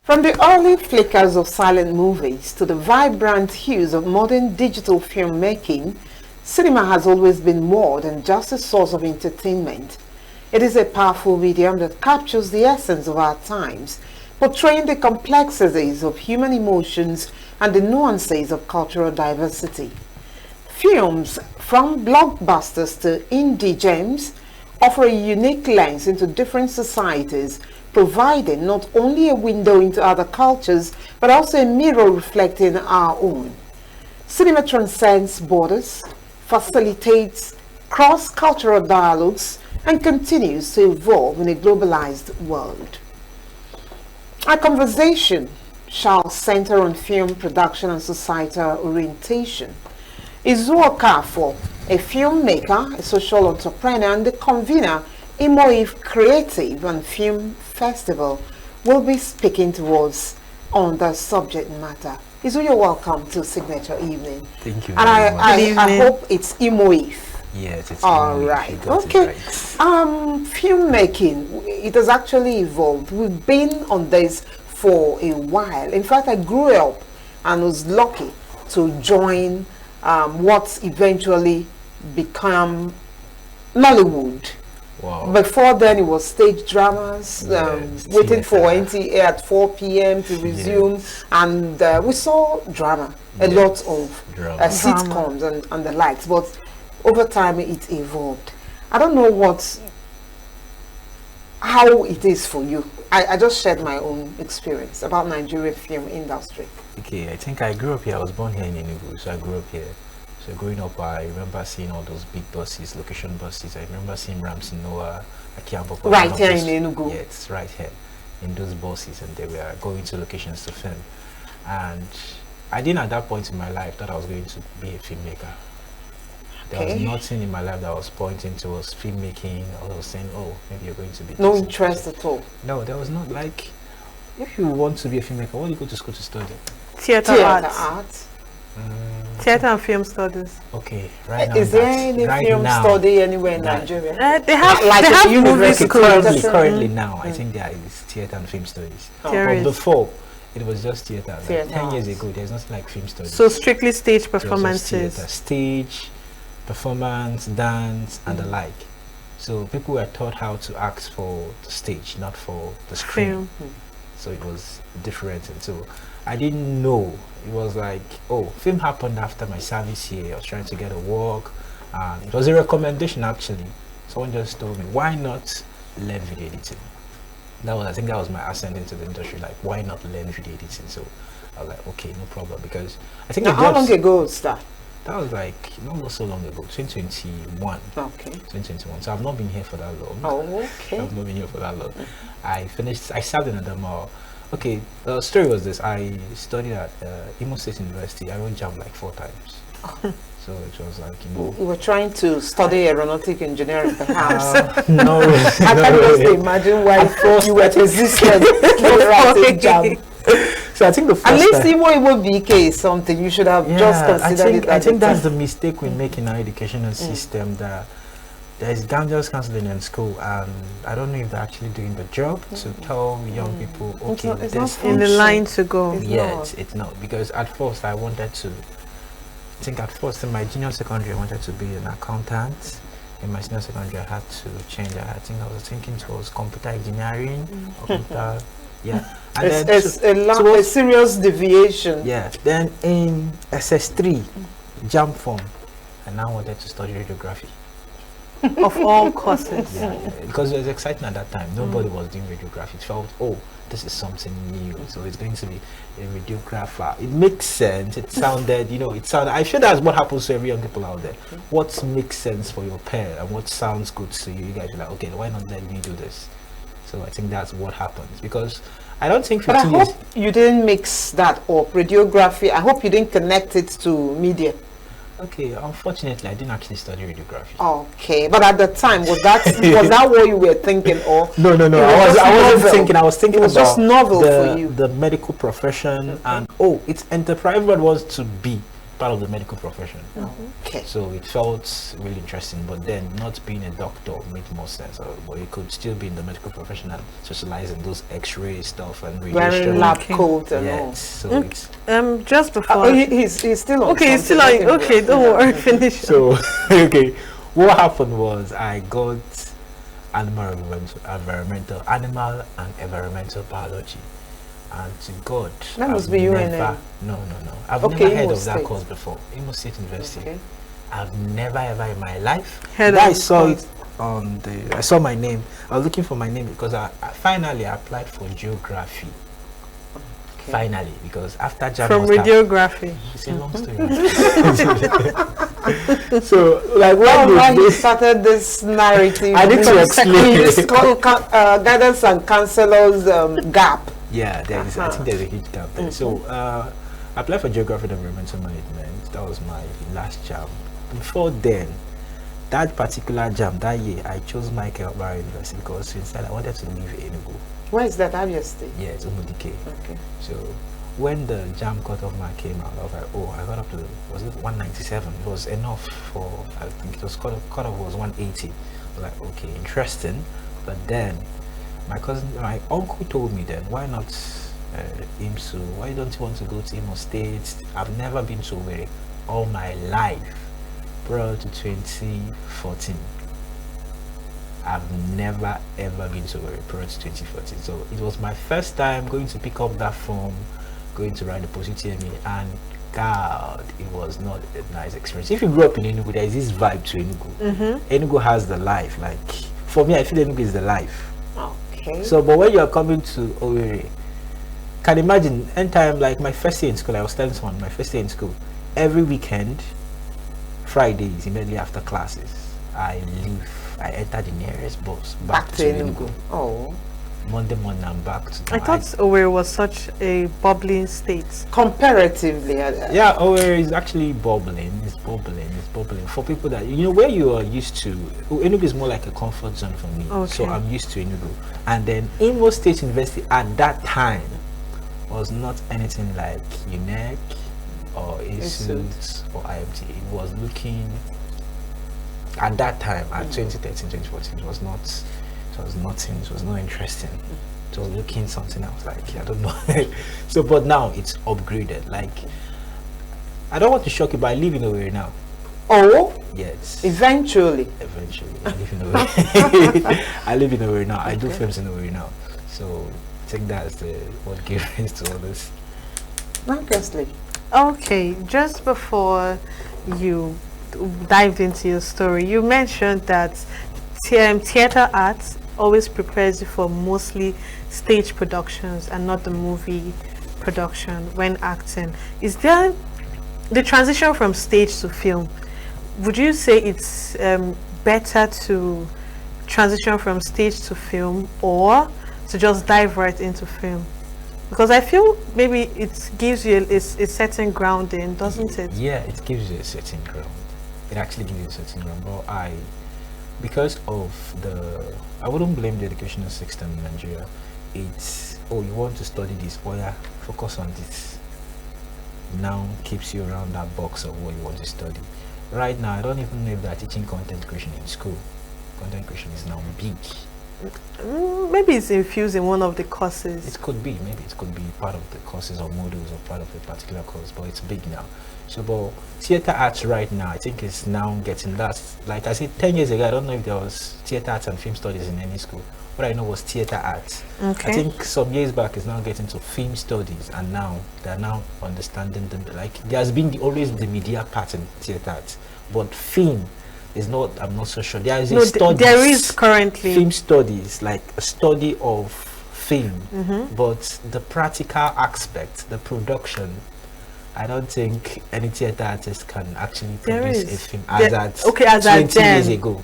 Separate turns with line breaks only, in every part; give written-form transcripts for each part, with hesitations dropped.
From the early flickers of silent movies to the vibrant hues of modern digital filmmaking, cinema has always been more than just a source of entertainment. It is a powerful medium that captures the essence of our times, portraying the complexities of human emotions and the nuances of cultural diversity. Films, from blockbusters to indie gems, offer a unique lens into different societies, providing not only a window into other cultures, but also a mirror reflecting our own. Cinema transcends borders, facilitates cross-cultural dialogues, and continues to evolve in a globalized world. Our conversation shall center on film production and societal orientation. Izu OKAFOR, a filmmaker, a social entrepreneur, and the convener IMOIF Creative and Film Festival, will be speaking to us on the subject matter. Izu, you're welcome to Signature Evening.
Thank you.
And I hope it's IMOIF.
Yes, it's
all right. Okay.
Right.
Filmmaking, it has actually evolved. We've been on this for a while. In fact, I grew up and was lucky to join what eventually became Nollywood.
Wow.
Before then, it was stage dramas, waiting for
theater.
NTA at 4 p.m. to resume,
Yes.
and we saw drama, a lot of
Drama.
sitcoms and the likes, but over time it evolved. I don't know how it is for you. I just shared my own experience about Nigerian film industry.
Okay, I think I grew up here. I was born here in Enugu, so I grew up here. So growing up, I remember seeing all those big buses, location buses. I remember seeing Ramsey Noah, Akiambo.
Right here in Enugu.
Yes, right here in those buses, and they were going to locations to film. And I didn't at that point in my life that I was going to be a filmmaker. There was nothing in my life that was pointing towards filmmaking or was saying, oh, maybe you're going to be...
No interest at all?
No, there was not. Like, if you want to be a filmmaker, what do you go to school to study?
Theater arts. Theater and film studies.
Okay, right now.
Is there any film study anywhere in Nigeria?
They have movie schools.
Currently now, I think there is theater and film studies. But before, it was just theater. Like 10 years ago, there's nothing like film studies.
So strictly stage performances.
Stage, performance, dance, and the like. So people were taught how to act for the stage, not for the screen. So it was different, and so I didn't know. It was like, oh, film happened after my service here. I was trying to get a work, and it was a recommendation actually. Someone just told me, why not learn video editing? I think that was my ascent into the industry. Like, why not learn video editing? So I was like, okay, no problem, because I think.
Now, how long ago was that?
That was like not so long ago, 2021.
Okay.
2021. So I've not been here for that long.
Oh, okay.
I've not been here for that long. I served in Adamawa. Okay, the story was this. I studied at Imo State University. I wrote JAM like 4 times. So it was like,
you were trying to study aeronautic engineering, perhaps.
No,
I can just imagine why you were resistant to JAM.
So I think the first
at least Imo BK is something you should have just considered.
I think that's the mistake we make in our educational system, that there is guidance counseling in school, and I don't know if they're actually doing the job to tell young people, okay,
it's not in the line to go.
It's not, because at first I wanted to. I think at first in my junior secondary I wanted to be an accountant. In my senior secondary I had to change. I think I was thinking towards computer engineering, computer. Yeah, and
it's a serious deviation.
Yeah, then in SS3, JAM form, I now wanted to study radiography.
Of all courses.
Yeah, because it was exciting at that time. Nobody was doing radiography. It felt, oh, this is something new. So it's going to be a radiographer. It makes sense. It sounded, I'm sure that's what happens to every young people out there. What makes sense for your pair and what sounds good to you? You guys are like, okay, why not let me do this? So I think that's what happens, because I don't think 15
years. But I hope you didn't mix that up, radiography. I hope you didn't connect it to media.
Okay, unfortunately, I didn't actually study radiography.
Okay, but at the time, was that what you were thinking, or
no? I wasn't thinking. I was thinking
it was
about
just novel for you.
The medical profession, and it's enterprise. Everyone wants to be part of the medical profession.
Okay.
So it felt really interesting, but then not being a doctor made more sense. But you could still be in the medical profession and specialize in those X-ray stuff and
Wearing
radiation.
lab coat and all.
Yes, so it's
Just before.
He's still on.
Okay, he's still on. Okay, don't worry, finish.
so okay. What happened was I got animal and environmental biology. And to God,
that must be UNM.
No. I've never heard of that course before. Imo State University. Okay. I've never ever in my life. I saw it on the. I saw my name. I was looking for my name because I finally applied for geography. Okay. Finally, because after JAM
from radiography.
It's a long story. So, like,
why you started this narrative?
I need to explain
this guidance and counselors gap.
Yeah, there is. I think there's a huge gap there. So, I applied for geography and environmental management. That was my last JAM. Before then, that particular JAM that year, I chose Michael Obara University because instead I wanted to leave Enugu.
Where is that? Abia State?
Yeah, it's Umudike.
Okay.
So when the JAM cutoff mark came out, I was like, oh, I got up to, was it 197? It was enough for, I think it was cutoff was 180. I was like, okay, interesting. But then my uncle told me then, why not IMSU? Why don't you want to go to Imo State? I've never been to Owerri all my life prior to 2014. I've never ever been to Owerri prior to 2014. So it was my first time going to pick up that form, going to write the post-UTME, and God, it was not a nice experience. If you grew up in Enugu, there is this vibe to Enugu. Enugu has the life. Like, for me, I feel Enugu is the life.
Okay.
So, but when you are coming to Owerri, can imagine, anytime, like my first day in school, I was telling someone, my first day in school, every weekend, Fridays, immediately after classes, I enter the nearest bus back to Enugu.
Oh.
Monday morning, I'm back to
I thought Owerri was such a bubbling state.
Comparatively.
Yeah, Owerri is actually bubbling. It's bubbling. For people that, you know, where you are used to, Enugu is more like a comfort zone for me. Okay. So I'm used to Enugu. And then Imo State University at that time was not anything like UNEC or ISUT or IMT. It was looking, at that time, at 2013, 2014, it was nothing, it was not interesting. It was looking something else, like, I don't know. So, but now it's upgraded. Like, I don't want to shock you, but I live in Owerri now.
Oh?
Yes.
Eventually,
I live in Owerri. I live in Owerri now. I do films in Owerri now. So, I think that's what gave rise to all this.
Marcusly.
Okay, just before you dived into your story, you mentioned that theater arts always prepares you for mostly stage productions and not the movie production when acting. Is there the transition from stage to film? Would you say it's better to transition from stage to film or to just dive right into film? Because I feel maybe it gives you a certain grounding, doesn't it?
Yeah, it gives you a certain ground. It actually gives you a certain ground. But because of I wouldn't blame the educational system in Nigeria. It's, oh, you want to study this, oh yeah, focus on this. Now keeps you around that box of what you want to study. Right now, I don't even know if they're teaching content creation in school. Content creation is now big.
Maybe it's infused in one of the courses.
It could be, maybe it could be part of the courses or modules or part of a particular course, but it's big now. So, but theater arts right now, I think it's now getting that. Like I said, 10 years ago, I don't know if there was theater arts and film studies in any school. What I know was theater arts. Okay. I think some years back it's now getting to film studies, and now they're now understanding them. Like there's been always the media part in theater arts, but film is not. I'm not so sure. There is a study.
There is currently
film studies, like a study of film, but the practical aspect, the production. I don't think any theater artist can actually produce a film as at 20 years ago.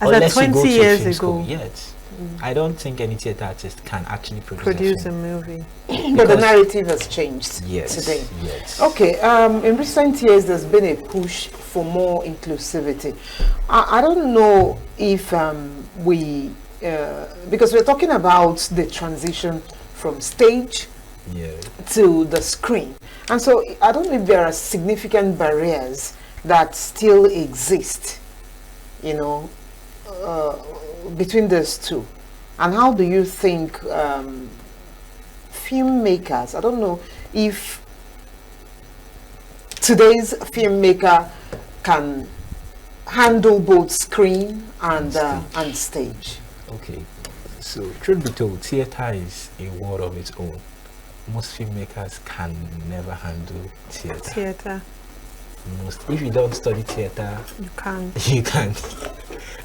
As at 20 years ago.
Yes. I don't think any theater artist can actually produce
a movie.
But the narrative has changed today.
Yes.
Okay, in recent years there's been a push for more inclusivity. I don't know if because we're talking about the transition from stage
Yeah.
to the screen. And so I don't know if there are significant barriers that still exist, you know, between those two. And how do you think filmmakers, I don't know if today's filmmaker can handle both screen and stage.
Okay, so truth be told, theater is a world of its own. Most filmmakers can never handle theater. If you don't study theater,
you can't.
You can't.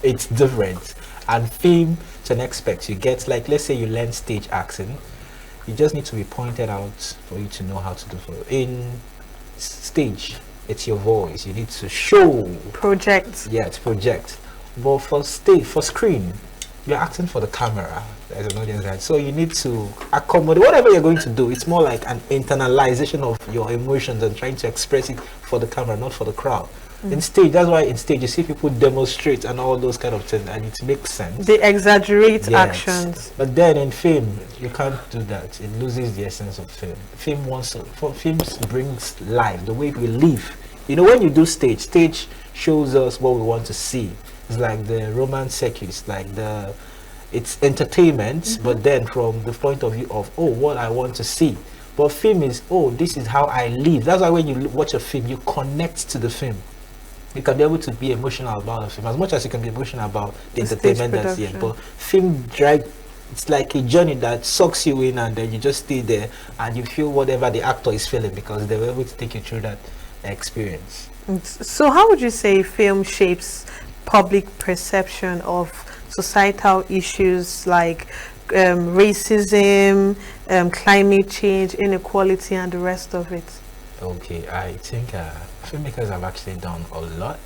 It's different. And film, to an extent, you get, like, let's say you learn stage acting, you just need to be pointed out for you to know how to do it. In stage, it's your voice. You need to show.
Project.
Yeah, it's project. But for stage, for screen, you're acting for the camera. There's an audience, right? So you need to accommodate whatever you're going to do. It's more like an internalization of your emotions and trying to express it for the camera, not for the crowd. In stage, that's why in stage you see people demonstrate and all those kind of things, and it makes sense.
They exaggerate
Yes.
actions.
But then in film, you can't do that. It loses the essence of film. Film brings life, the way we live. You know, when you do stage shows us what we want to see. It's like the Roman circus, like it's entertainment, but then from the point of view of, oh, what I want to see. But film is, oh, this is how I live. That's why when you watch a film, you connect to the film. You can be able to be emotional about a film as much as you can be emotional about the entertainment that's here. But film it's like a journey that sucks you in, and then you just stay there and you feel whatever the actor is feeling because they were able to take you through that experience.
So how would you say film shapes public perception of societal issues like racism, climate change, inequality, and the rest of it?
Okay, I think filmmakers have actually done a lot.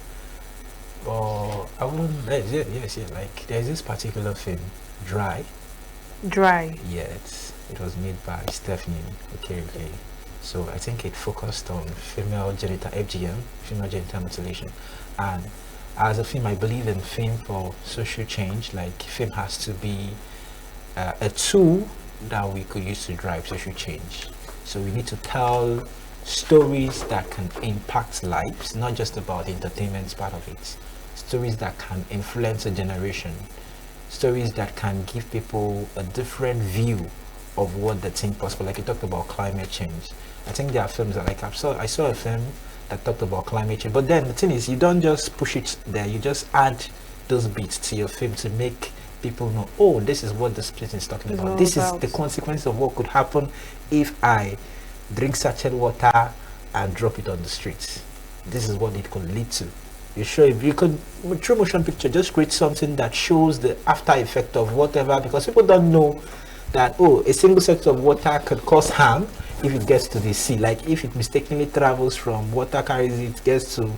But I wouldn't. Yes. Like there's this particular film, Dry. Yeah, it was made by Stephanie. Okay. So I think it focused on female genital FGM, female genital mutilation, and as a film, I believe in film for social change. Like film has to be a tool that we could use to drive social change. So we need to tell stories that can impact lives, not just about the entertainment part of it. Stories that can influence a generation. Stories that can give people a different view of what they think possible. Like you talked about climate change. I think there are films that, like I saw a film that talked about climate change. But then the thing is, you don't just push it there. You just add those bits to your film to make people know, oh, this is what this person is talking about. This is the consequence of what could happen if I drink sachet water and drop it on the streets. This is what it could lead to. You sure if you could, through motion picture, just create something that shows the after effect of whatever, because people don't know that, oh, a single set of water could cause harm if it gets to the sea. Like if it mistakenly travels from water, carries it, gets to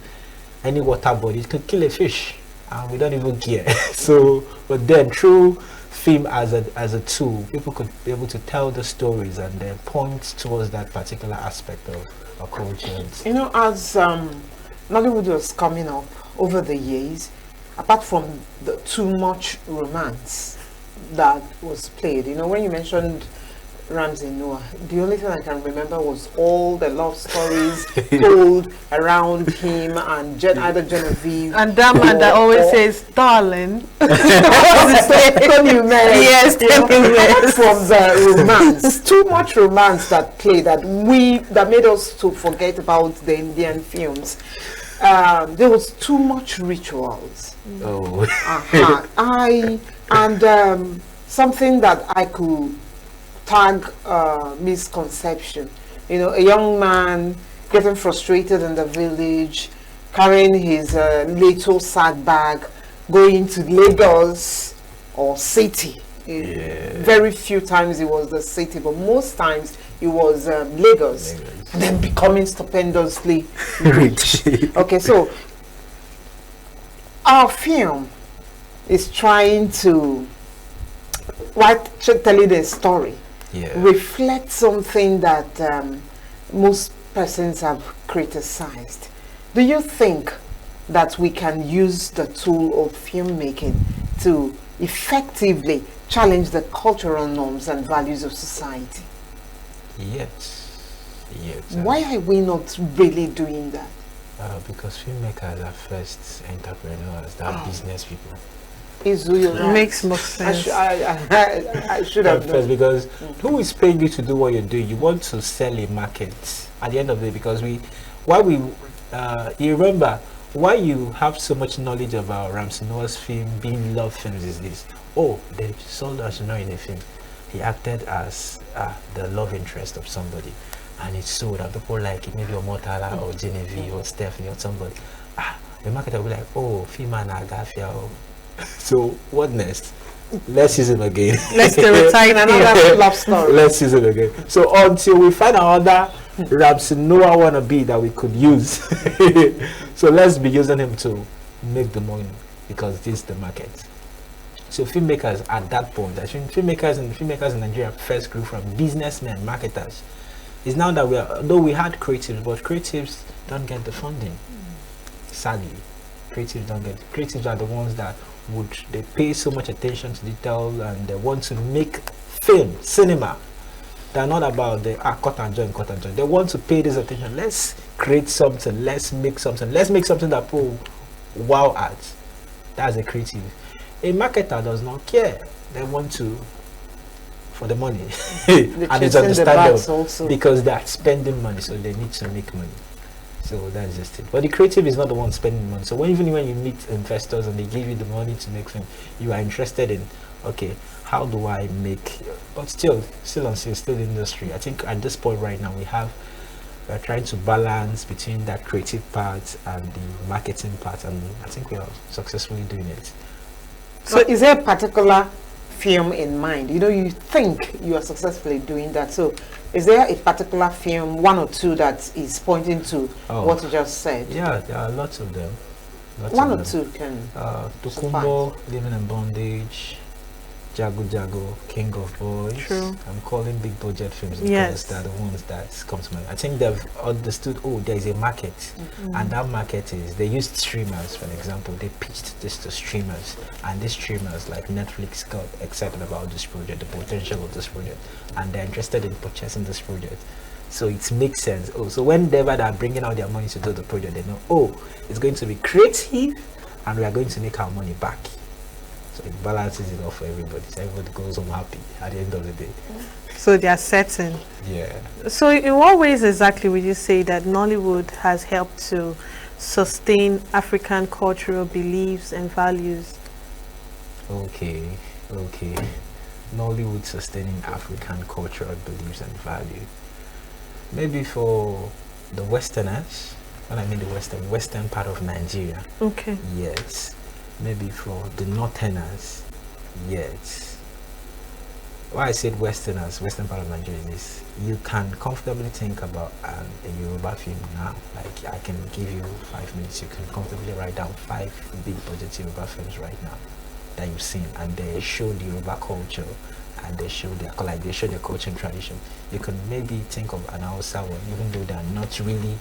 any water body, it could kill a fish, and we don't even care. So, but then through film as a tool, people could be able to tell the stories and then point towards that particular aspect of our culture.
You know, as Nollywood was coming up over the years, apart from the too much romance that was played, you know, when you mentioned Ramsey Noah, the only thing I can remember was all the love stories told around him and either Genevieve
and that man that always says, darling.
Yes, from the romance, too much romance that played that made us to forget about the Indian films. There was too much rituals.
Oh.
Something that I could tag misconception. You know, a young man getting frustrated in the village, carrying his little sack bag, going to Lagos or city. Very few times it was the city, but most times it was Lagos, and then becoming stupendously rich. Okay, so our film is trying to, while telling a story, reflect something that most persons have criticized. Do you think that we can use the tool of filmmaking to effectively challenge the cultural norms and values of society?
Yet. Yet.
Why are we not really doing that?
Because filmmakers are first entrepreneurs, they are business people.
Right.
Makes more sense.
I should have
first,
known.
because who is paying you to do what you're doing? You want to sell a market at the end of the day, because you remember why you have so much knowledge about Ramsey Noah's film being love films is this. Oh, they sold us in a film. He acted as the love interest of somebody, and it sold, and people like it, maybe Omotala or Genevieve or Stephanie or somebody. The market will be like, oh, female Agafia. Oh. So what next? Let's use him again.
Let's stereotype
another love story.
Let's use it again. So until we find another Ramsey Noah wannabe that we could use, so let's be using him to make the money, because this is the market. So filmmakers at that point, I think filmmakers in Nigeria first grew from businessmen, marketers. It's now that though we had creatives, but creatives don't get the funding. Sadly, creatives are the ones that they pay so much attention to detail, and they want to make film, cinema. They're not about the cut and join. They want to pay this attention. Let's create something. Let's make something that people wow at. That's a creative. A marketer does not care. They want to for the money. And it's understandable because they're spending money, so they need to make money. So that's just it. But the creative is not the one spending money. So even when you meet investors and they give you the money to make film, you are interested in, okay, how do I make? But still in the industry. I think at this point right now we're trying to balance between that creative part and the marketing part, and I think we are successfully doing it.
So is there a particular film in mind? You think you are successfully doing that. So is there a particular film, one or two, that is pointing to what you just said?
Yeah, there are lots of them.
One or two can
Tokumbo, Living in Bondage, Jago, King of Boys.
True.
I'm calling big budget films because they're the ones that come to mind. I think they've understood, there is a market, and that market is, they used streamers, for example. They pitched this to streamers, and these streamers like Netflix got excited about this project, the potential of this project, and they're interested in purchasing this project. So it makes sense. So whenever they're bringing out their money to do the project, they know, it's going to be creative, and we are going to make our money back. So it balances it off for everybody. So everybody goes home happy at the end of the day.
So they are certain.
Yeah.
So in what ways exactly would you say that Nollywood has helped to sustain African cultural beliefs and values?
Okay. Nollywood sustaining African cultural beliefs and value. Maybe for the Westerners, when I mean the Western part of Nigeria.
Okay.
Yes. Maybe for the Northerners, yes. Why I said Westerners, Western part of Nigeria, is you can comfortably think about a Yoruba film now. Like, I can give you 5 minutes, you can comfortably write down 5 big budget Yoruba films right now that you've seen, and they show the Yoruba culture, and they show their culture and tradition. You can maybe think of an Hausa one, even though they're not really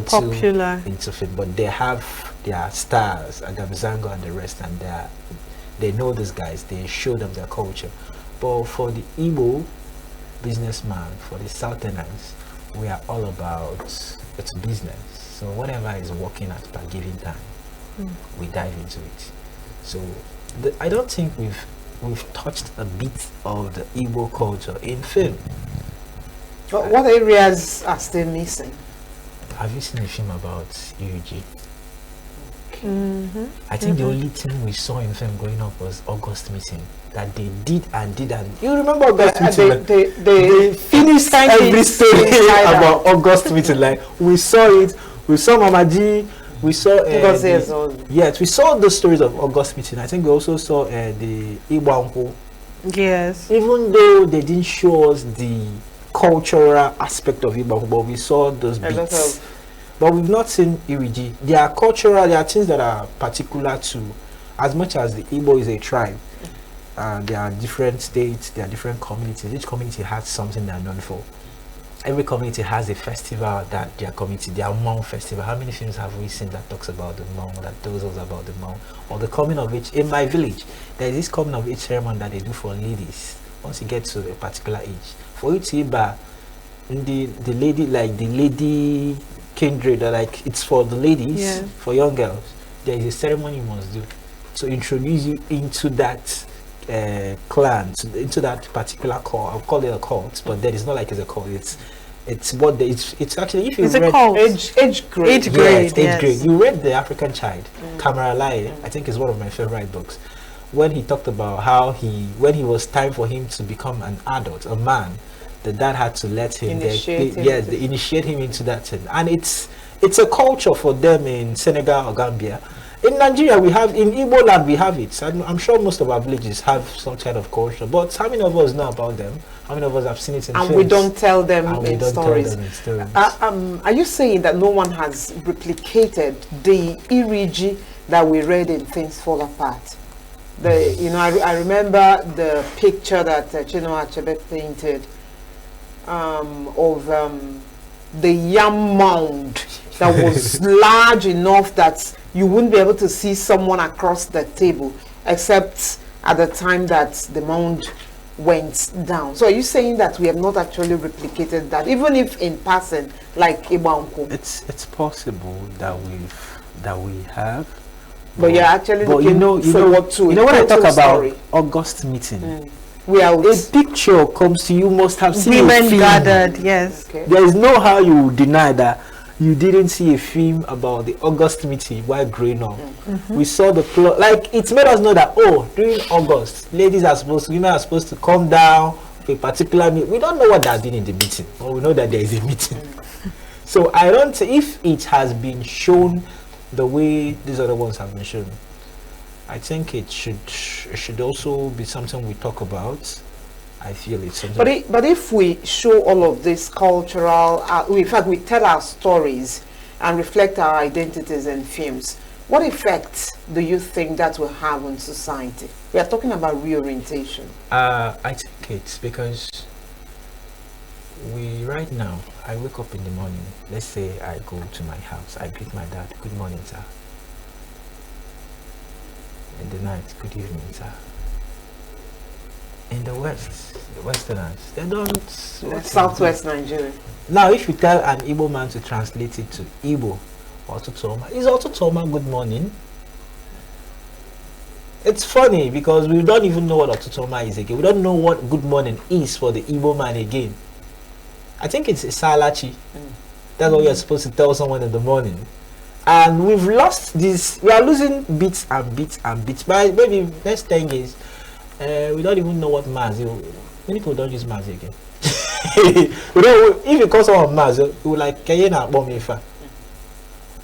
popular
into film, but they have their stars, Adam Zango and the rest, and they know these guys. They show them their culture. But for the Igbo businessman, for the Southerners, we are all about it's business. So whatever is working at per given time, we dive into it. So I don't think we've touched a bit of the Igbo culture in film.
But what areas are still missing?
Have you seen a film about UG? I think the only thing we saw in film growing up was August Meeting. That they did and you remember August Meeting? They finished every story about August Meeting. Like, we saw it, we saw Mama G, we saw we saw the stories of August Meeting. I think we also saw the Iwanko.
Yes.
Even though they didn't show us the cultural aspect of Iwanko, but we saw those bits. But we've not seen Iriji. There are things that are particular to, as much as the Igbo is a tribe, there are different states, there are different communities. Each community has something they're known for. Every community has a festival that their Hmong festival. How many films have we seen that talks about the Hmong, that tells us about the Hmong? Or the coming of age. In my village, there is this coming of age ceremony that they do for ladies once you get to a particular age. For you to the lady, like the lady kindred, or like it's for the ladies,
Yeah.
for young girls. There is a ceremony you must do to introduce you into that clan, into that particular cult. I'll call it a cult, but then it's not like it's a cult. It's what it's actually, if you
It's a
read
cult.
Age grade.
Age grade,
yes, age
yes.
grade. You read The African Child, Kamara Lai, I think is one of my favorite books. When he talked about how when he was time for him to become an adult, a man, the dad had to let him they initiate him into that thing. And it's a culture for them in Senegal or Gambia. In Nigeria, we have, in Igbo land, we have it. I'm sure most of our villages have some kind of culture. But how many of us know about them? How many of us have seen it in films?
And we don't tell them in
stories.
Are you saying that no one has replicated the Iriji that we read in Things Fall Apart? I remember the picture that Chinua Achebe painted of the yam mound that was large enough that you wouldn't be able to see someone across the table, except at the time that the mound went down. So are you saying that we have not actually replicated that, even if in passing, like Ibanko?
It's possible that we have.
But you're actually looking forward to
when I talk about August meeting, a picture comes to you, must have seen
women
a film.
gathered, yes.
Okay. There is no how you deny that you didn't see a film about the August meeting while growing up. We saw the plot, like it made us know that during August, women are supposed to come down for a particular meeting. We don't know what they're doing in the meeting, but we know that there is a meeting. So I don't say if it has been shown the way these other ones have been shown, I think it should also be something we talk about. I feel it's something.
But if we show all of this cultural, in fact, we tell our stories and reflect our identities in films, what effect do you think that will have on society? We are talking about reorientation.
I think it's because right now, I wake up in the morning. Let's say I go to my house. I greet my dad. Good morning, sir. In the night, good evening, sir. In the West, the Westerners, they don't...
Southwest Nigeria.
Now, if you tell an Igbo man to translate it to Igbo, Otutoma, is Otutoma good morning? It's funny because we don't even know what Otutoma is again. We don't know what good morning is for the Igbo man again. I think it's Salachi. That's what you're supposed to tell someone in the morning. And we've lost this. We are losing bits and bits and bits. But maybe next 10 years, we don't even know what Mars. Many people don't use Mars again. If you call someone Mars, we like Kayena Bomifa.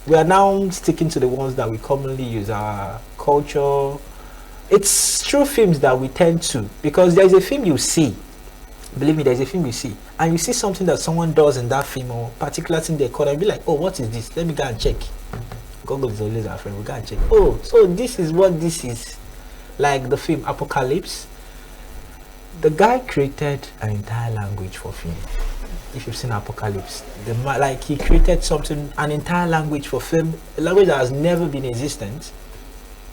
We are now sticking to the ones that we commonly use. Our culture. It's true films that we tend to, because there is a film you see. Believe me, there's a film you see, and you see something that someone does in that film, or particular thing they call, and be like, oh, what is this? Let me go and check. Google is always our friend. We go and check. Oh, so this is what this is. Like the film Apocalypse. The guy created an entire language for film. If you've seen Apocalypse, he created an entire language for film, a language that has never been existent.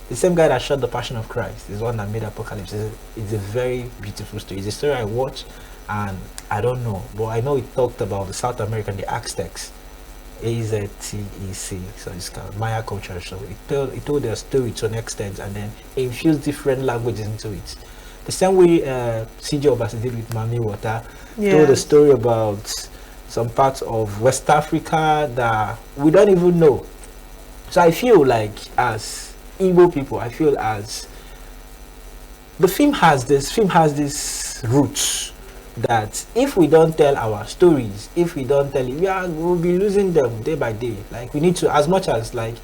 The same guy that shot The Passion of Christ is one that made Apocalypse. It's a very beautiful story. It's a story I watched, and I don't know, but I know it talked about the South American, the Aztecs, AZTEC, so it's called Maya culture. So it told their story to an extent, and then it infused different languages into it. The same way CJ Obasi did with Mami Water, told a story about some parts of West Africa that we don't even know. So I feel like, as Igbo people, I feel as the film has this roots that if we don't tell our stories, if we don't tell it, we'll be losing them day by day. Like, we need to, as much as, like,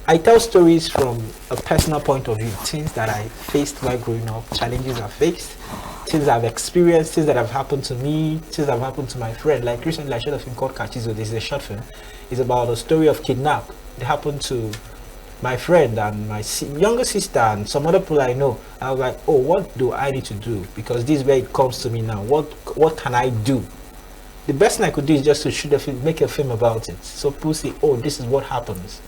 I tell stories from a personal point of view, things that I faced while growing up, challenges I faced, things I've experienced, things that have happened to me, things that have happened to my friend. Like recently I shot a film called Kachizo. This is a short film. It's about a story of kidnap. It happened to my friend and my younger sister and some other people I know. I was like, oh, what do I need to do? Because this is where it comes to me now. What can I do? The best thing I could do is just to shoot a film, make a film about it. So people say, oh, this is what happens.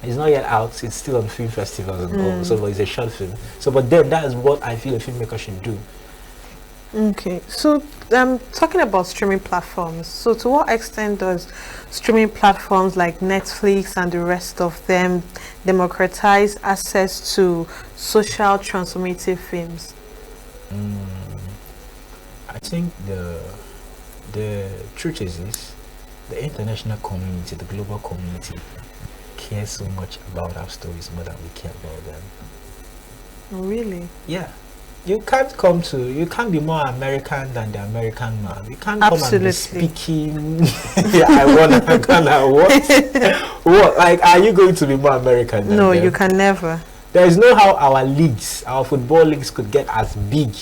It's not yet out, it's still on film festivals and all, so it's a short film. So, but then that is what I feel a filmmaker should do.
Okay, so talking about streaming platforms, so to what extent does streaming platforms like Netflix and the rest of them democratize access to social transformative films?
Mm, I think the truth is this: the international community, the global community, cares so much about our stories more than we care about them.
Oh, really?
Yeah. You can't be more American than the American man. You can't come and be
Absolutely.
speaking. Yeah, I gonna what? What? Like, are you going to be more American than
No,
them?
you can never.
There is no how our leagues, our football leagues, could get as big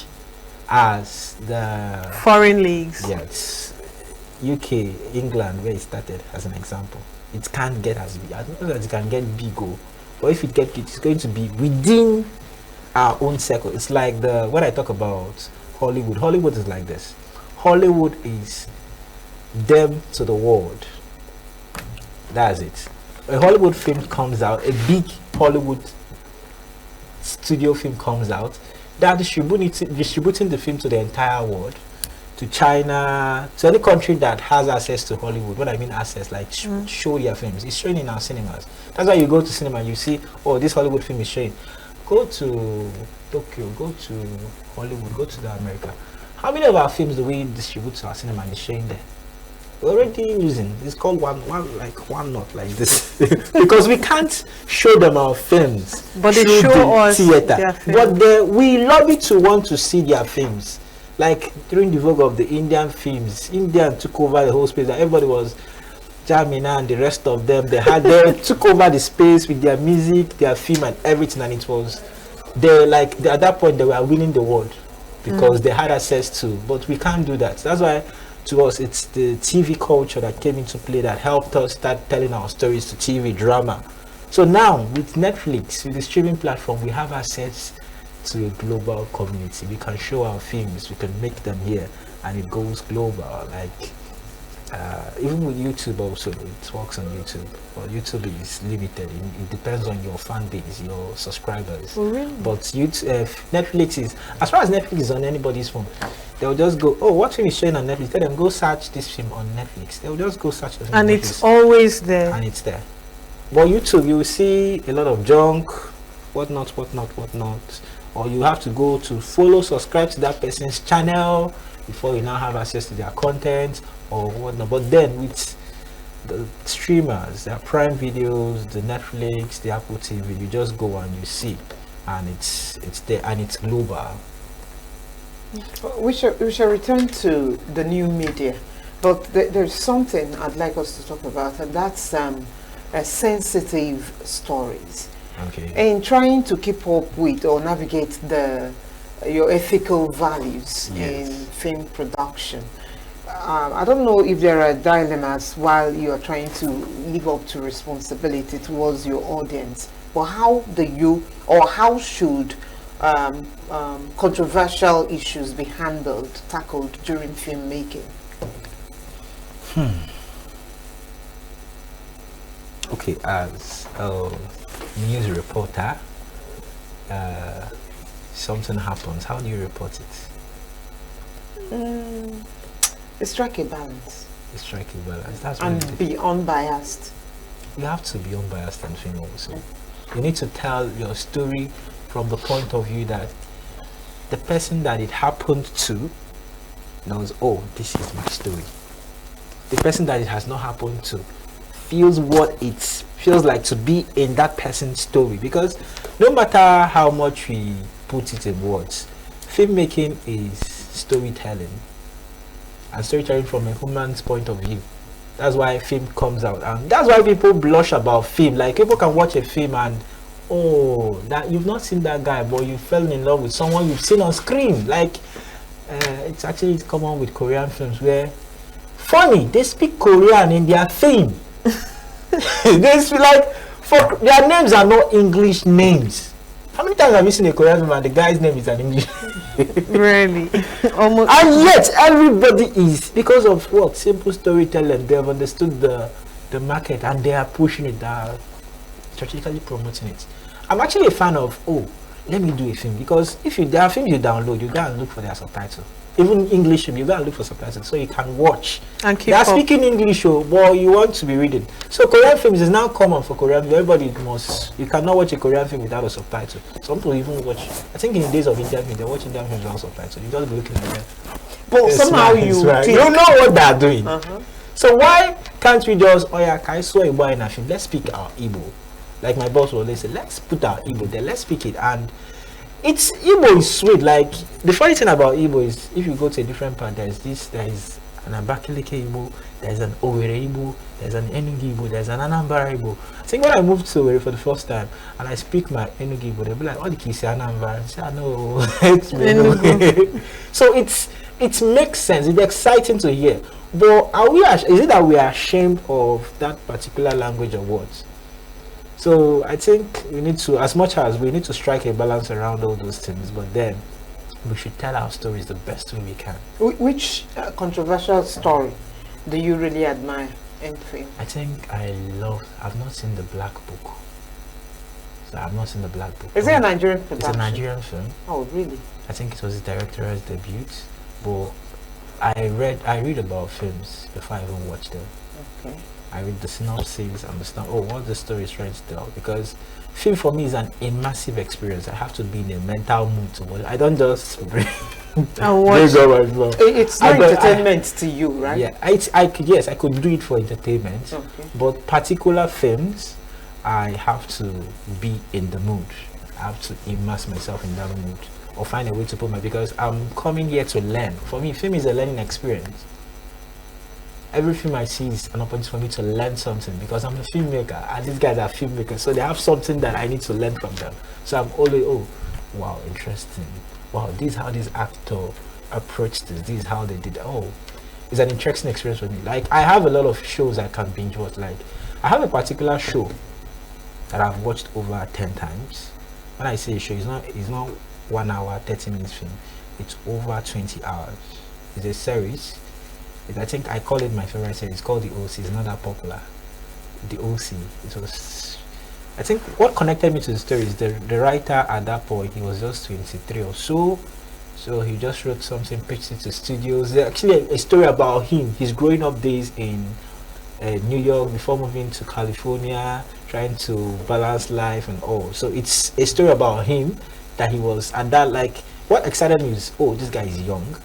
as the
Foreign leagues.
yes, UK, England, where it started, as an example. It can't get as big. I don't know that it can get big, but if it gets big, it's going to be within our own circle. It's like when I talk about Hollywood. Hollywood is like this. Hollywood is them to the world. That's it. A Hollywood film comes out, a big Hollywood studio film comes out. They are distributing the film to the entire world, to China, to any country that has access to Hollywood. What I mean access, like show their films. It's showing in our cinemas. That's why you go to cinema, you see, oh, this Hollywood film is showing. Go to Tokyo, go to Hollywood, go to America. How many of our films do we distribute to our cinema and it's showing there? We're already losing. It's called one not like this. Because we can't show them our films.
But they
through
show
the
us
theater.
their films.
But we lobby to want to see their films. Like during the vogue of the Indian films, India took over the whole space. Everybody was Jamina and the rest of them, they took over the space with their music, their film and everything, and it was at that point they were winning the world because they had access to, but we can't do that. That's why to us it's the TV culture that came into play that helped us start telling our stories to TV drama. So now with Netflix, with the streaming platform, we have access to a global community. We can show our films, we can make them here, and it goes global. Like even with YouTube also, it works on YouTube. But YouTube is limited. It depends on your fan base, your subscribers.
Oh, really?
But YouTube, Netflix is, as far as Netflix is on anybody's phone, they'll just go, oh, what film is showing on Netflix? Tell them, go search this film on Netflix. They'll just go search it on
And
Netflix.
it's always there.
And it's there. But YouTube, you will see a lot of junk, whatnot. Or you have to go to subscribe to that person's channel before you now have access to their content or whatnot. But then with the streamers, their Prime Videos, the Netflix, the Apple TV, you just go and you see, and it's there and it's global.
We shall return to the new media, but there's something I'd like us to talk about, and that's sensitive stories.
Okay.
In trying to keep up with or navigate your ethical values in film production, I don't know if there are dilemmas while you are trying to live up to responsibility towards your audience, but how should controversial issues be tackled during filmmaking?
Okay, as a news reporter, something happens. How do you report it?
Strike a balance.
Strike a balance. That's
and be unbiased.
You have to be unbiased and film also. You need to tell your story from the point of view that the person that it happened to knows, oh, this is my story. The person that it has not happened to feels what it feels like to be in that person's story, because no matter how much we put it in words, filmmaking is storytelling, and storytelling from a human's point of view. That's why film comes out, and that's why people blush about film. Like, people can watch a film and, oh, that you've not seen that guy, but you fell in love with someone you've seen on screen. Like, it's common with Korean films where, funny, they speak Korean in their film. They speak like, their names are not English names. How many times have you seen a Korean film and the guy's name is an English?
Really? Almost.
And yet everybody is, because of what? Simple storytelling. They have understood the market and they are pushing it, they are strategically promoting it. I'm actually a fan of, let me do a film, because if there are films you download, you go and look for their subtitle. even English film, you gotta look for subtitles so you can watch.
And keep
They are
up.
speaking English, but you want to be reading. So Korean films is now common for Korean. Everybody must. You cannot watch a Korean film without a subtitle. Some people even watch. I think in the days of Indian films, they watch Indian films without subtitles. You just be looking at them.
But somehow
Right,
you
right.
think,
You know what they are doing. So why can't we just, oh yeah, can I swear Igbo in a film? Let's speak our Igbo. Like my boss will always say, let's put our Igbo there, let's speak it. And it's, Igbo is sweet. Like, the funny thing about Igbo is, if you go to a different part, there is an Abakaliki Igbo, there's an Owerri Igbo, there's an Enugu Igbo, there's an Anambra Igbo. I think when I moved to Owerri for the first time, and I speak my Enugu Igbo, they'll be like, oh, the kids say Anambra. I say, I know, it's Enugu. So it makes sense, it's exciting to hear. But are we, is it that we are ashamed of that particular language or words? So I think we need to, as much as we need to strike a balance around all those things, but then we should tell our stories the best way we can.
which controversial story do you really admire in film?
I think I've not seen the Black Book. So I've not seen the Black Book.
Is it a Nigerian
It's
production?
a Nigerian film.
Oh, really?
I think it was his director's debut. But I read about films before I even watched them.
Okay.
I read the synopsis, understand what the story is trying to tell, because film for me is an immersive experience. I have to be in a mental mood to watch. I don't just bring
watch.
It's not entertainment to you, right?
Yeah, I could do it for entertainment,
Okay.
but particular films, I have to be in the mood. I have to immerse myself in that mood, or find a way to put because I'm coming here to learn. For me, film is a learning experience. Every film I see is an opportunity for me to learn something, because I'm a filmmaker and these guys are filmmakers, so they have something that I need to learn from them. So I'm always, oh wow, interesting, wow, this is how this actor approached this is how they did it. Oh, it's an interesting experience for me. Like, I have a lot of shows I can binge watch. Like, I have a particular show that I've watched over 10 times. When I say a show, it's not 1 hour 30 minutes film, it's over 20 hours. It's a series. I think I call it my favorite series. It's called The OC. It's not that popular. The OC. It was, I think what connected me to the story is the writer at that point, he was just 23 or so. So he just wrote something, pitched it to studios. There's actually a story about him, his growing up days in New York before moving to California, trying to balance life and all. So it's a story about him that he was, and that, like, what excited me is, oh, this guy is young.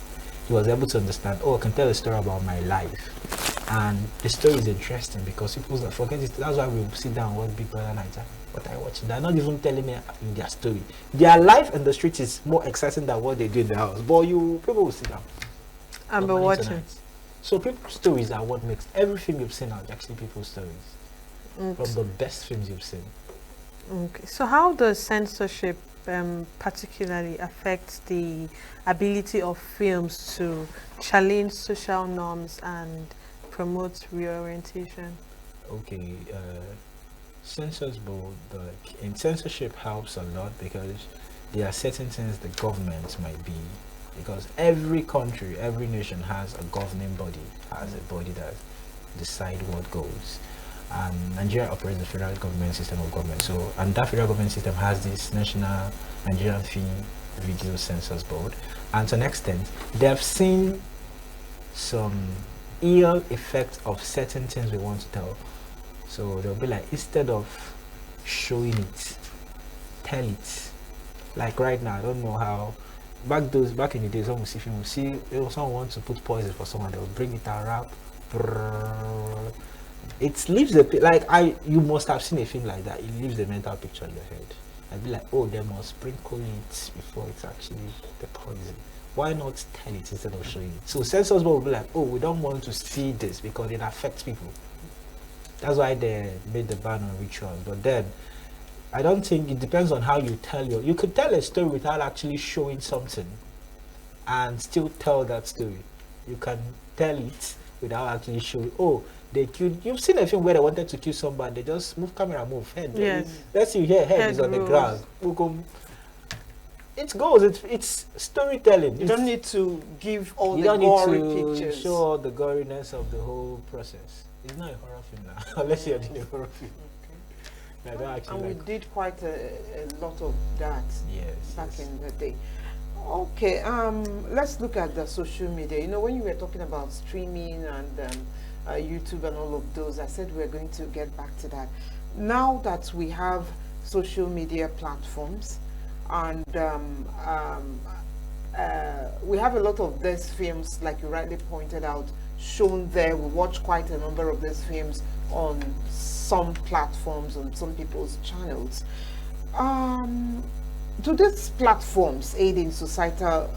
He was able to understand, oh, I can tell a story about my life. And the story is interesting because people forget it. That's why we sit down and watch Big Brother Night. What I watch, they're not even telling me their story. Their life in the street is more exciting than what they do in the house. But people will sit down
I've been watching.
So people's stories are what makes every film you've seen are actually people's stories. From the best films you've seen.
Okay. So how does censorship particularly affects the ability of films to challenge social norms and promote reorientation?
Okay, censors board, like, in censorship helps a lot because there are certain things the government might be, because every country, every nation has a governing body, has a body that decide what goes. Nigeria operates the federal government system of government. So, and that federal government system has this National Nigerian Film Video Censors Board. And to an extent, they have seen some ill effects of certain things we want to tell. So they'll be like, instead of showing it, tell it. Like right now, I don't know how. Back in the days, when we see film, we see someone wants to put poison for someone, they'll bring it and rap. It leaves you must have seen a film like that. It leaves the mental picture in your head. I'd be like, oh, they must sprinkle it before it's actually the poison. Why not tell it instead of showing it? So censors will be like, oh, we don't want to see this because it affects people. That's why they made the ban on rituals. But then, I don't think, it depends on how you tell you could tell a story without actually showing something and still tell that story. You can tell it without actually showing, oh, they killed. You've seen a film where they wanted to kill somebody, they just move camera, move head.
Yes.
Let's see here, head is on the ground. It goes. It's storytelling.
You don't need to give all
you
the
don't
gory
need to
pictures.
show all the goriness of the whole process. It's not a horror film now, unless you're doing a horror film.
Okay. And we did quite a lot of that
Yes.
back in the day. Okay, let's look at the social media. You know, when you were talking about streaming and YouTube and all of those, I said we're going to get back to that. Now that we have social media platforms and we have a lot of these films, like you rightly pointed out, shown there. We watch quite a number of these films on some platforms, on some people's channels. Do these platforms aid in societal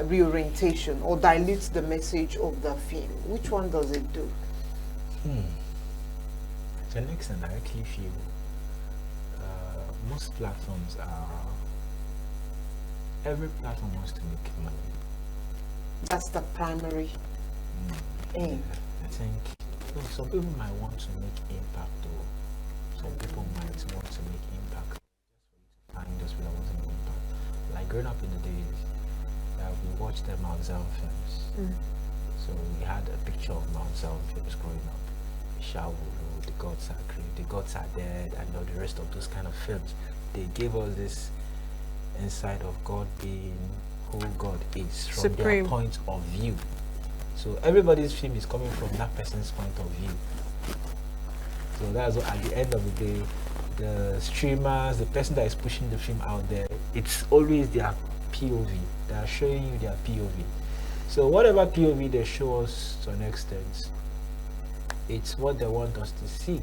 reorientation or dilute the message of the film? Which one does it do?
To an extent, I actually feel most platforms are. Every platform wants to make money.
That's the primary aim.
I think some people might want to make impact, or some people might want to make impact and just without wanting impact. Like growing up in the days, we watched the Mount Zion films. So we had a picture of Mount Zion films growing up. Shawu, the gods are created, the gods are dead, and all the rest of those kind of films. They gave us this insight of God being who God is from
Supreme.
their point of view. So everybody's film is coming from that person's point of view. So that's what, at the end of the day, the streamers, the person that is pushing the film out there, it's always their POV. They are showing you their POV. So whatever POV they show us to an extent, it's what they want us to see.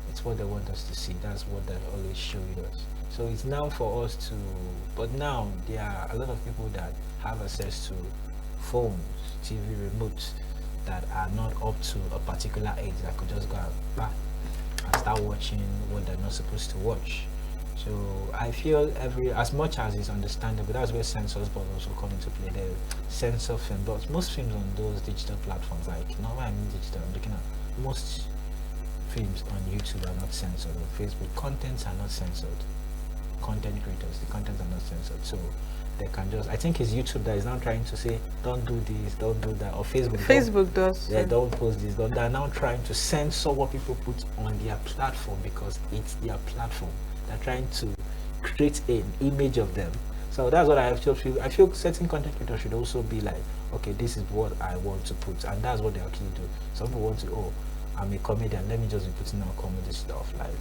It's what they want us to see. That's what they're always showing us. So it's now for us to, but now there are a lot of people that have access to phones, TV remotes that are not up to a particular age that could just go back and start watching what they're not supposed to watch. So I feel as much as it's understandable, that's where censors but also come into play. They censor film, but most films on those digital platforms, like not when I mean digital, I'm looking at most films on YouTube are not censored. On Facebook, contents are not censored. Content creators, the contents are not censored, so they can just. I think it's YouTube that is now trying to say, don't do this, don't do that, or Facebook.
Facebook does.
Yeah, don't post this. They're now trying to censor what people put on their platform because it's their platform. They're trying to create an image of them. So that's what I feel. I feel certain content creators should also be like, okay, this is what I want to put, and that's what they actually do. Some people want to, oh, I'm a comedian, let me just be putting out comedy stuff, like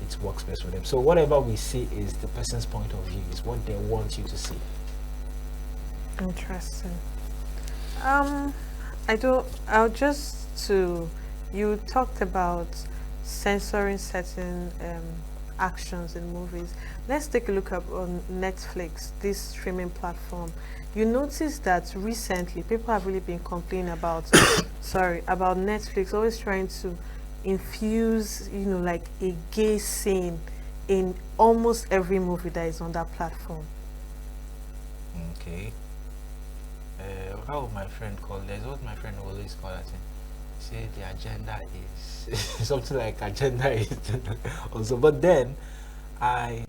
it works best for them. So whatever we see is the person's point of view, is what they want you to see.
Interesting. You talked about censoring certain actions in movies. Let's take a look up on Netflix, this streaming platform. You notice that recently people have really been complaining about about Netflix always trying to infuse, like a gay scene in almost every movie that is on that platform.
Okay. How would my friend call this? What my friend always call that thing? Say the agenda is something like agenda is also, but then I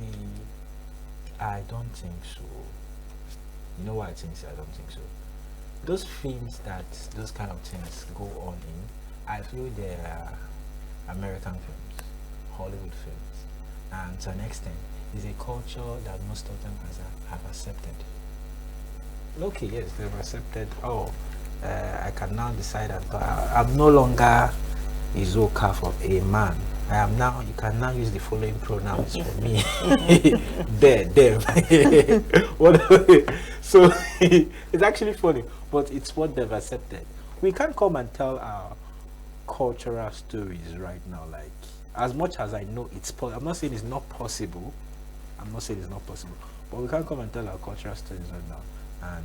don't think so. You know why I think so? I don't think so. Those films that those kind of things go on in, I feel they are American films, Hollywood films, and to an extent, is a culture that most of them have accepted. Okay, yes, they've accepted. Oh, I can now decide that I'm no longer is OKAFOR, a man. I am now. You can now use the following pronouns for me. Them. So it's actually funny, but it's what they've accepted. We can't come and tell our cultural stories right now. Like, as much as I know it's I'm not saying it's not possible. I'm not saying it's not possible, but we can't come and tell our cultural stories right now. And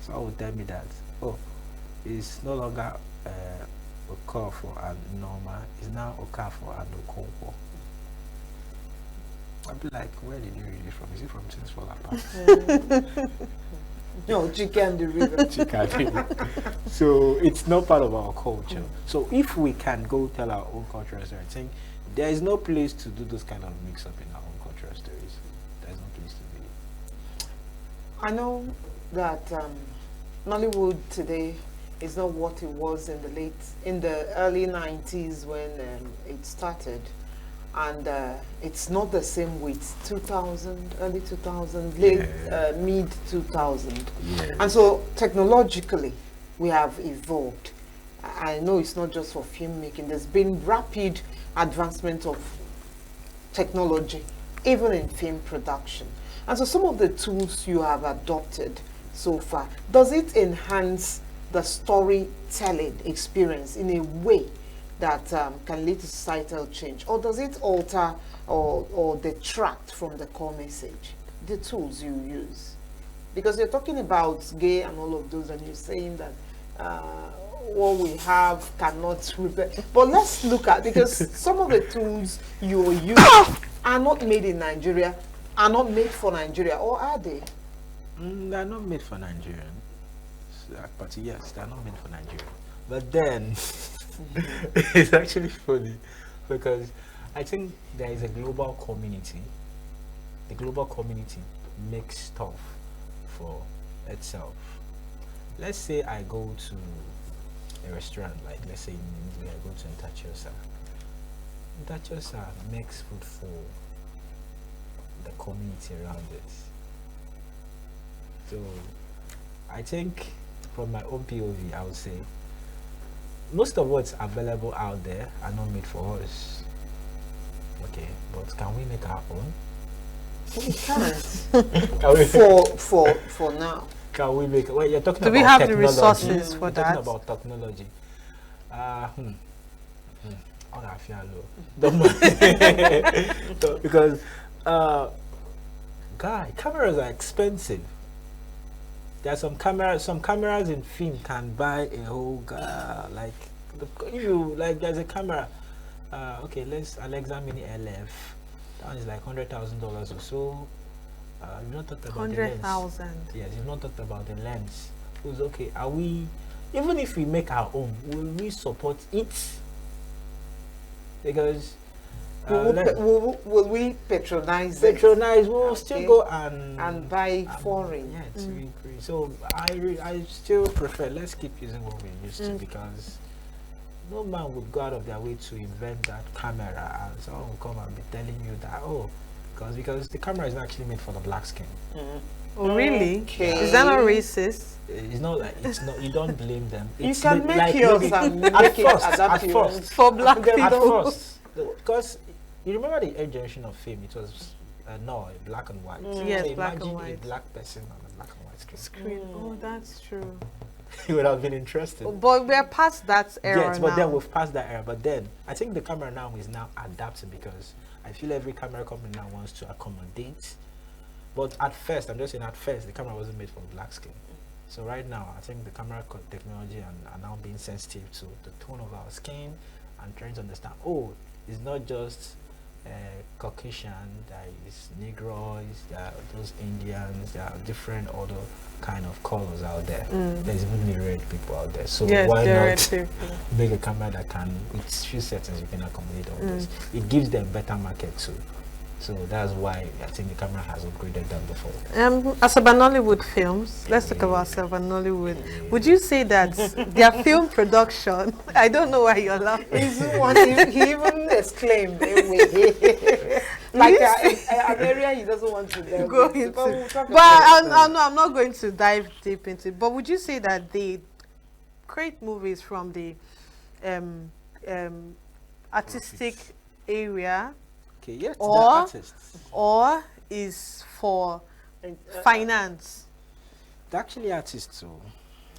someone would tell me that, oh, it's no longer OKAFOR and Norma, it's now OKAFOR and OKAFOR. I'd be like, where did you read it from? Is it from Things Fall Apart?
No, Chicken the River.
Chicken. So it's not part of our culture. So if we can go tell our own cultural story, I think there is no place to do those kind of mix up in our own cultural stories. There's no place to be.
I know that Nollywood today is not what it was in the early 90s when it started. and it's not the same with 2000, early 2000, late mid 2000.
Yes.
And so technologically, we have evolved. I know it's not just for filmmaking. There's been rapid advancement of technology, even in film production. And so some of the tools you have adopted so far, does it enhance the storytelling experience in a way that can lead to societal change? Or does it alter or detract from the core message, the tools you use? Because you're talking about gay and all of those, and you're saying that what we have cannot repair. But let's look at, because some of the tools you use are not made in Nigeria, are not made for Nigeria, or are they?
They're not made for Nigerian. But yes, they're not made for Nigeria. But then, it's actually funny because I think there is a global community. The global community makes stuff for itself. Let's say I go to a restaurant, like let's say in India, I go to Ntachosa. Ntachosa makes food for the community around it. So I think from my own POV, I would say most of what's available out there are not made for us. Okay, but can we make our own?
We can't.
Can we
for now.
Can we make? Well, you're talking
Do
about
we have the
technology.
resources for
You're
that?
talking about technology. Oh, I feel low. Don't know. So, because guy, cameras are expensive. There are some cameras in film can buy a whole like if you like there's a camera okay, let's Alexa Mini LF, that one is like $100,000 or so. You've not talked about the lens.
100,000.
Yes, you've not talked about the lens. Who's okay, are we, even if we make our own, will we support it? Because
will we patronize it?
we'll still go and
buy foreign.
Yeah, to increase. So I still prefer, let's keep using what we used to, because no man would go out of their way to invent that camera and someone will come and be telling you that because the camera is actually made for the black skin.
Oh, really?
Okay.
Is that not racist?
It's not like, it's not, you don't blame them.
You
It's
can make
like
yours
maybe
and
at
make it
first,
adapt
at
to your
first.
For black
At
people.
first, because you remember the age generation of fame, it was black and white.
Yes,
so
black and
imagine
white.
a black person on a black and white screen.
Oh, that's true.
It would have been interesting.
But we're past that era
Yes, but
now.
then we've passed that era. But then I think the camera now is now adapting, because I feel every camera company now wants to accommodate. But at first, I'm just saying at first, the camera wasn't made for black skin. So right now, I think the camera technology are now being sensitive to the tone of our skin and trying to understand, it's not just Caucasian, there is Negroes, there are those Indians, there are different other kind of colors out there. There's even the red people out there. So
Yes,
why
there are
not
red people.
make a camera that can, with few settings, you can accommodate all this. It gives them better market too. So that's why I think the camera has upgraded than before.
As about Nollywood films, let's talk about Nollywood. Would you say that their film production, I don't know why you're laughing.
He even exclaimed, like an area he doesn't want to
Go
delve
into.
into. But we'll talk
But
about
I'm not going to dive deep into it. But would you say that they create movies from the artistic area,
Okay, yes,
Or-
the artists.
or is for finance?
They're actually artists too.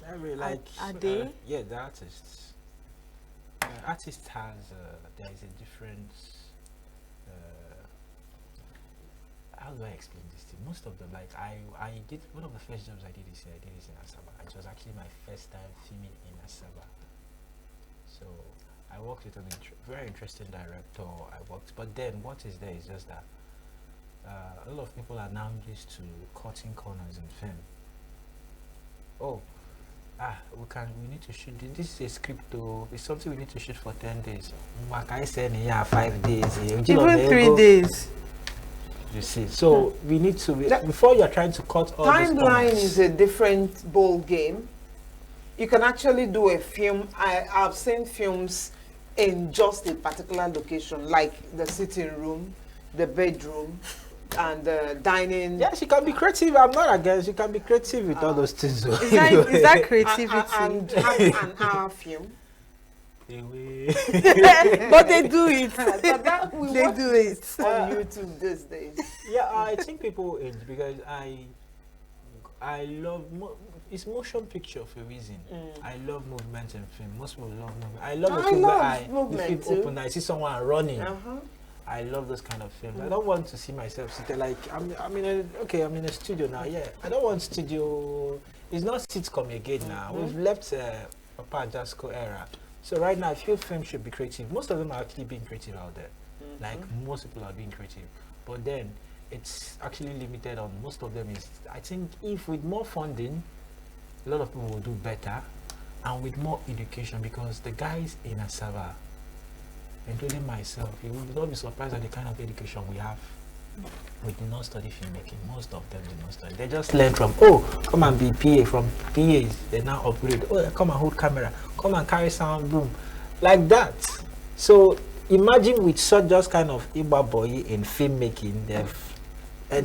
I really like.
Are they?
Yeah, the artists. Artist has there is a different. How do I explain this thing? Most of them, like I did one of the first jobs I did this year. I did this in Asaba. It was actually my first time filming in Asaba. So I worked with an very interesting director. But then what is there is just that a lot of people are now used to cutting corners in film. We need to shoot this is a script though. It's something we need to shoot for 10 days. I said 5 days.
Even 3 days.
You see, so we need to before you're trying to cut all these
timeline
corners.
is a different ball game. You can actually do a film. I've seen films in just a particular location, like the sitting room, the bedroom, and the dining.
Yes, you can be creative. I'm not against. You can be creative with all those things. So.
Is that creativity?
And have an hour film.
But they do it. They do it
on YouTube these days.
Yeah, I think people age because I love it's motion picture for a reason. I love movement in film. Most people love movement. I love the film where the film open. I see someone running. I love those kind of films. I don't want to see myself sit there like I'm in a studio now. Yeah, I don't want studio. It's not sitcom again now. We've left Papa Jasco era. So right now, I feel film should be creative. Most of them are actually being creative out there. Like most people are being creative, but then it's actually limited on most of them. Is I think if with more funding, a lot of people will do better, and with more education, because the guys in Asava, including myself, you will not be surprised at the kind of education we have. We did not study filmmaking. Most of them did not study. They just learn from, come and be PA. From PAs, they now upgrade. Come and hold camera. Come and carry sound boom. Like that. So imagine with such just kind of Iba boy in filmmaking, they've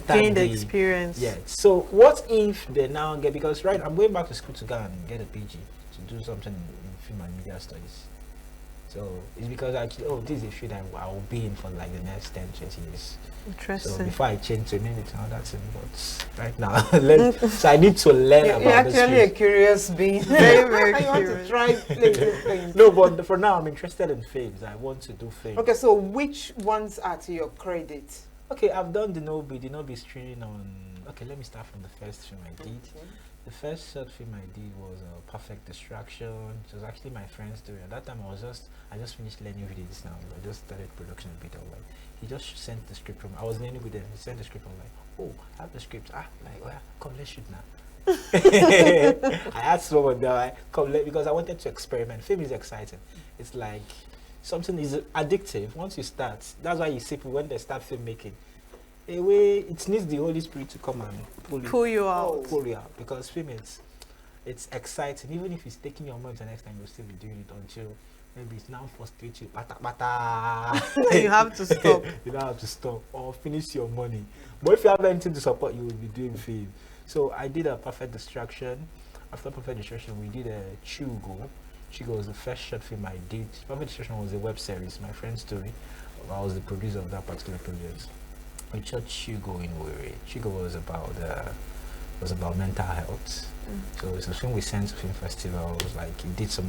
gained the experience.
Yeah. So what if they now get, because I'm going back to school to go and get a PG to do something in film and media studies. So it's because actually, this is a field I will be in for like the next 10, 20 years.
Interesting.
So before I change to name it another thing, but right now, so I need to learn about this.
You're actually a curious being.
Very, very curious.
I want to try playing things.
No, but for now, I'm interested in films. I want to do films.
Okay, so which ones are to your credit?
Okay, I've done Dinobi streaming on. Okay, let me start from the first film I did. The first short film I did was Perfect Distraction. It was actually my friend's story. At that time, I just finished learning videos now. I just started production a bit of like. He just sent the script from. I was learning with him. He sent the script. I'm like, I have the script. Come, let's shoot now. I asked someone there, because I wanted to experiment. Film is exciting. It's like something is addictive once you start. That's why you see people when they start filmmaking. It needs the Holy Spirit to come and
pull you out.
Pull you out, because film it's exciting. Even if it's taking your mind the next time, you'll still be doing it until maybe it's now frustrates you.
You have to stop.
You don't have to stop or finish your money. But if you have anything to support, you will be doing film. So I did a Perfect Distraction. After Perfect Distraction, we did a Chugo. Chugo was the first short film I did. Perfect Distraction was a web series, my friend's story. I was the producer of that particular project. We shot Chugo in Wiri. Chugo was about mental health. So it's a film we sent to film festivals. Like it did so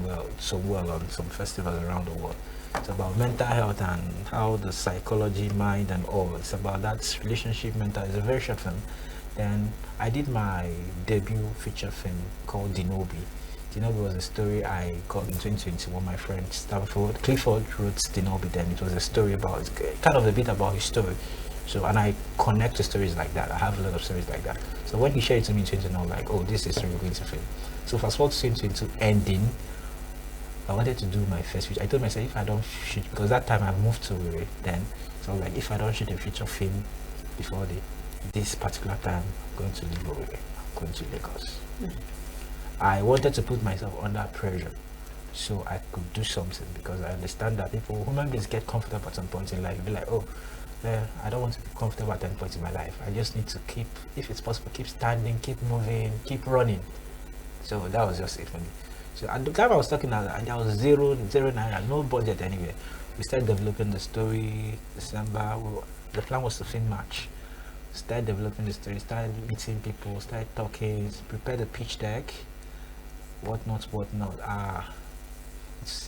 well on some festivals around the world. It's about mental health and how the psychology, mind, and all. It's about that relationship, mental. It's a very short film. Then I did my debut feature film called Dinobi. Dinobi was a story I got in 2021. My friend Clifford wrote Dinobi. Then it was a story about, kind of a bit about his story. So, and I connect to stories like that. I have a lot of stories like that. So when he shared it to me in 2020, I'm like, this is really going to film. So fast forward to 2022 ending, I wanted to do my first feature. I told myself, if I don't shoot, because that time I moved to Wiri then, so I was like, if I don't shoot a feature film before this particular time, I'm going to leave Wiri, I'm going to Lagos. I wanted to put myself under pressure so I could do something, because I understand that human beings get comfortable at some point in life. You'll be like, I don't want to be comfortable at any point in my life. I just need to keep, if it's possible, keep standing, keep moving, keep running. So that was just it for me. So at the time I was talking, there was zero naira, no budget anywhere. We started developing the story. December, the plan was to film March. Started developing the story, started meeting people, started talking, prepared the pitch deck, whatnot.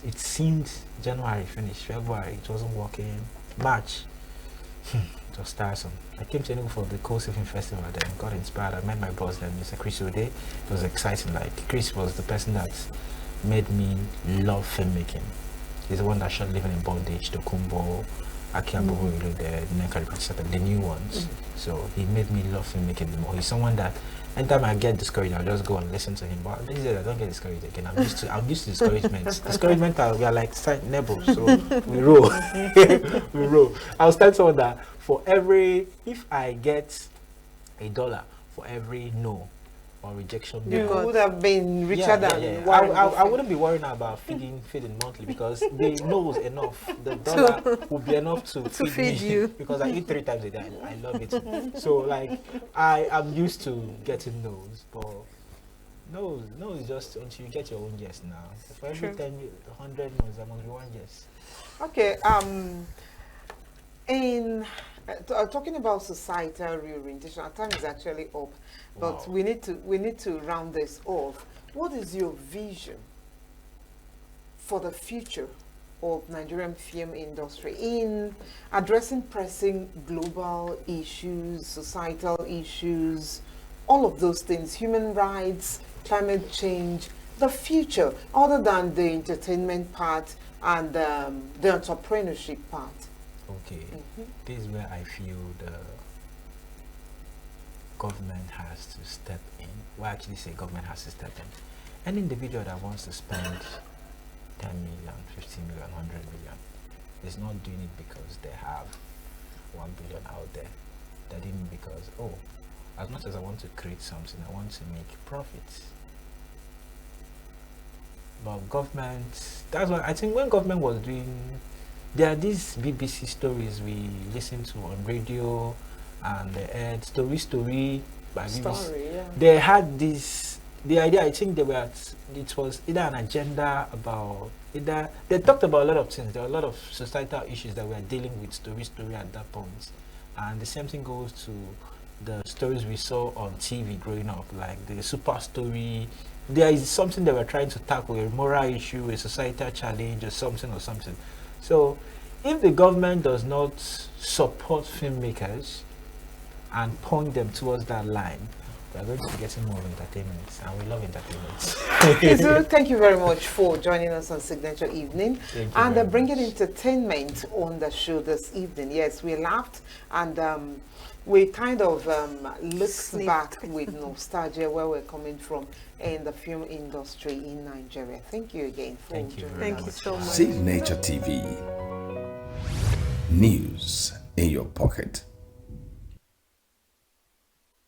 It seemed January finished, February it wasn't working, March. It was tiresome. I came to Enugu for the Coast Film Festival, then got inspired. I met my boss then, Mr. Chris Ode. It was exciting. Like Chris was the person that made me love filmmaking. He's the one that shot Living in Bondage, the Kumbo, Akiabu, the new ones. So he made me love filmmaking the more. He's someone that anytime I get discouraged, I'll just go and listen to him. But these days I don't get discouraged again. I'm used to discouragement. Discouragement, we are like neighbors, so we roll. We roll. I was telling someone that if I get $1 for every no or rejection
You
mail.
would have been richer than Warren
I
Buffett.
wouldn't be worrying about feeding monthly because they knows enough. The dollar will be enough to feed me
you.
because I eat 3 times a day. I love it. So like I am used to getting no's, but no is just until you get your own yes now. For every
True.
10, 100 no's, there must be one yes.
Okay. In talking about societal reorientation, our time is actually up, but
Wow.
we need to round this off. What is your vision for the future of Nigerian film industry in addressing pressing global issues, societal issues, all of those things, human rights, climate change, the future, other than the entertainment part and the entrepreneurship part?
Okay, this is where I feel the government has to step in. Well, actually say government has to step in. Any individual that wants to spend 10 million, 15 million, 100 million is not doing it because they have 1 billion out there. They're doing it because, oh, as much as I want to create something, I want to make profits. But government, that's why I think when government was doing, there are these BBC stories we listen to on radio, and they had story by BBC.
Story, yeah.
They had this, the idea, I think it was either an agenda about, either, they talked about a lot of things. There were a lot of societal issues that we are dealing with story at that point. And the same thing goes to the stories we saw on TV growing up, like the super story. There is something that we're trying to tackle, a moral issue, a societal challenge, or something. So, if the government does not support filmmakers and point them towards that line, we're going to be getting more entertainment, and we love entertainment.
Izu, thank you very much for joining us on Signature Evening
Thank you very
and bringing
much.
entertainment on the show this evening. Yes, we laughed and we kind of looked
Snipped.
back with nostalgia where we're coming from in the film industry in Nigeria. Thank you again for
Thank you
joining
very
us.
Thank you so much.
Signature TV. News in your pocket.